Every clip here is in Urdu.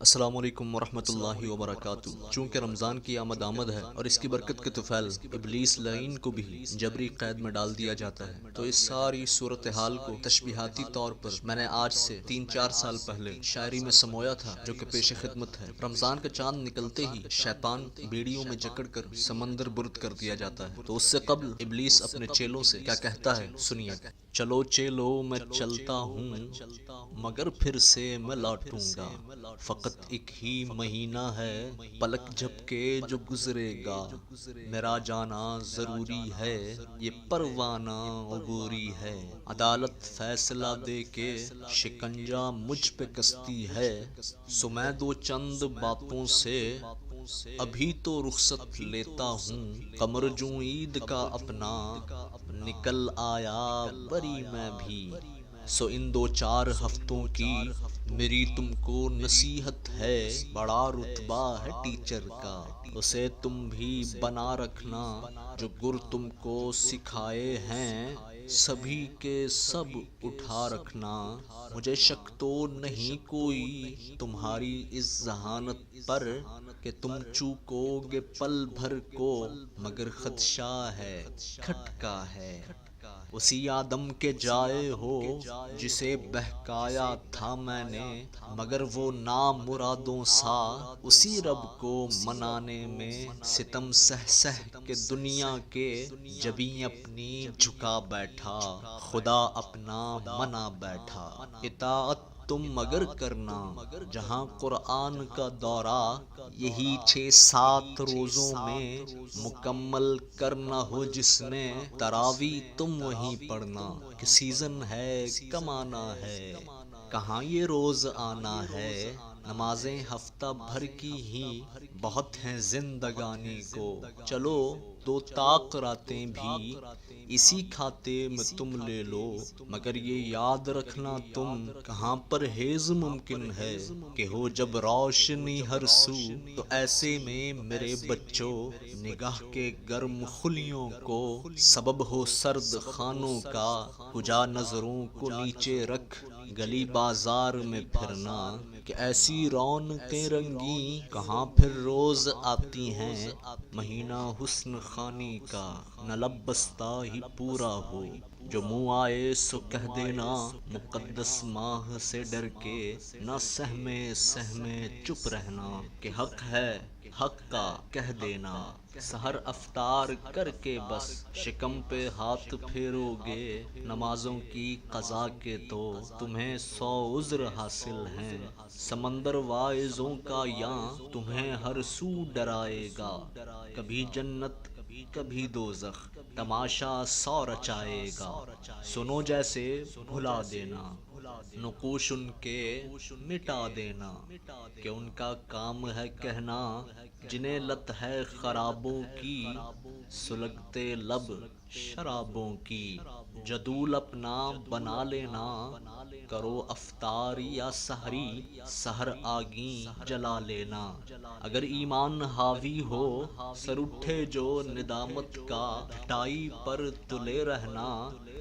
السلام علیکم ورحمۃ اللہ وبرکاتہ۔ چونکہ رمضان کی آمد ہے اور اس کی برکت کے طفیل ابلیس لعین کو بھی جبری قید میں ڈال دیا جاتا ہے، تو اس ساری صورتحال کو تشبیہاتی طور پر میں نے آج سے 3-4 سال پہلے شاعری میں سمویا تھا، جو کہ پیش خدمت ہے۔ رمضان کا چاند نکلتے ہی شیطان بیڑیوں میں جکڑ کر سمندر برد کر دیا جاتا ہے، تو اس سے قبل ابلیس اپنے چیلوں سے کیا کہتا ہے، سنیے۔ چلو چیلو میں چلتا ہوں، مگر پھر سے میں لوٹوں گا، فقط ایک ہی مہینہ ہے پلک جھپکے جو گزرے گا، میرا جانا ضروری ہے یہ پروانہ عبوری ہے، عدالت فیصلہ دے کے شکنجہ مجھ پہ کستی ہے، سو میں دو چند باتوں سے ابھی تو رخصت لیتا ہوں، قمر جوں عید کا اپنا نکل آیا بری میں بھی، سو ان 2-4 ہفتوں کی میری تم کو نصیحت ہے، بڑا رتبہ ہے ٹیچر کا، اسے تم بھی بنا رکھنا، جو گر تم کو سکھائے ہیں سبھی کے سب اٹھا رکھنا، مجھے شک تو نہیں کوئی تمہاری اس ذہانت پر کہ تم چوکو گے پل بھر کو، مگر خدشہ ہے کھٹکا ہے، اسی آدم کے جائے ہو جسے بہکایا تھا میں نے، مگر وہ نامرادوں سا اسی رب کو منانے میں، ستم سہ سہ کے دنیا کے جبیں اپنی جھکا بیٹھا، خدا اپنا منا بیٹھا، اطاعت تم مگر کرنا جہاں قرآن کا دورہ، یہی 6-7 روزوں میں مکمل کرنا ہو جس نے، تراویح تم وہیں پڑھنا کہ سیزن ہے کمانا ہے، کہاں یہ روز آنا ہے، نمازیں ہفتہ بھر کی ہی بہت ہیں زندگانی کو، چلو 2 طاق راتیں بھی اسی کھاتے میں تم لے لو، مگر یہ یاد رکھنا تم کہاں پرہیز ممکن ہے کہ ہو جب روشنی ہر سو، تو ایسے میں میرے بچوں نگاہ کے گرم خلیوں کو سبب ہو سرد خانوں کا، کجا نظروں کو نیچے رکھ گلی بازار میں پھرنا، کہ ایسی رونقیں رنگیں کہاں پھر روز آتی ہیں، مہینہ حسن خوانی کا نہ لب بستہ ہی پورا ہو، جو منہ آئے سو کہہ دینا مقدس ماہ سے ڈر کے، نہ سہمے چپ رہنا کہ حق ہے حق کا کہہ دینا، سحر افطار کر کے بس شکم پہ ہاتھ پھیرو گے، نمازوں کی قضا کے تو تمہیں 100 عذر حاصل ہیں، سمندر واعظوں کا یاں تمہیں ہر سو ڈرائے گا، کبھی جنت کبھی دوزخ تماشا 100 رچائے گا، سنو جیسے بھلا دینا نقوش ان کے مٹا دینا، کہ ان کا کام ہے کہنا جنہیں لت ہے خرابوں کی، سلگتے لب شرابوں کی، جدول اپنا بنا لینا، کرو افطار یا سحری سحر آگیں جلا لینا، اگر ایمان حاوی ہو سر اٹھے جو ندامت کا، ٹائی پر تلے رہنا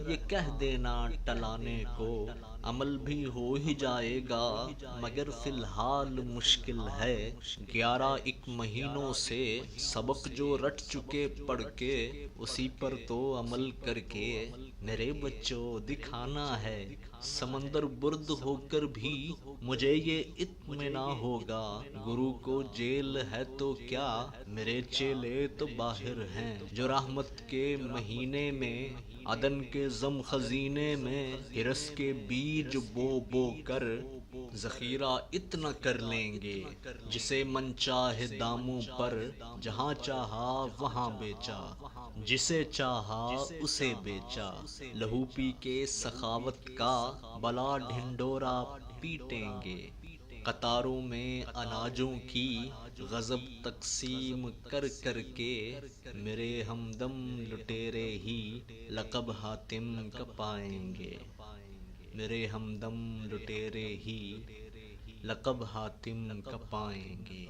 یہ کہہ دینا ٹلانے کو، عمل بھی ہو ہی جائے گا مگر فی الحال مشکل ہے، 11 مہینوں سے سبق جو رٹ چکے پڑھ کے، اسی پر تو عمل کر کے میرے بچوں دکھانا ہے، سمندر برد ہو کر بھی مجھے یہ اطمینان ہوگا، گرو کو جیل ہے تو کیا میرے چیلے تو باہر ہیں، جو رحمت کے مہینے میں عدن کے زم خزینے میں، ہرس کے بیج بو کر ذخیرہ اتنا کر لیں گے، جسے من چاہے داموں پر جہاں چاہا وہاں بیچا، جسے چاہا اسے بیچا، لہو پی کے سخاوت کا بلا ڈھنڈورا پیٹیں گے، قطاروں میں اناجوں کی غضب تقسیم کر کر کے، میرے ہمدم لٹیرے ہی لقب حاتم کا پائیں گے، میرے ہمدم لٹیرے ہی لقب حاتم کا پائیں گے۔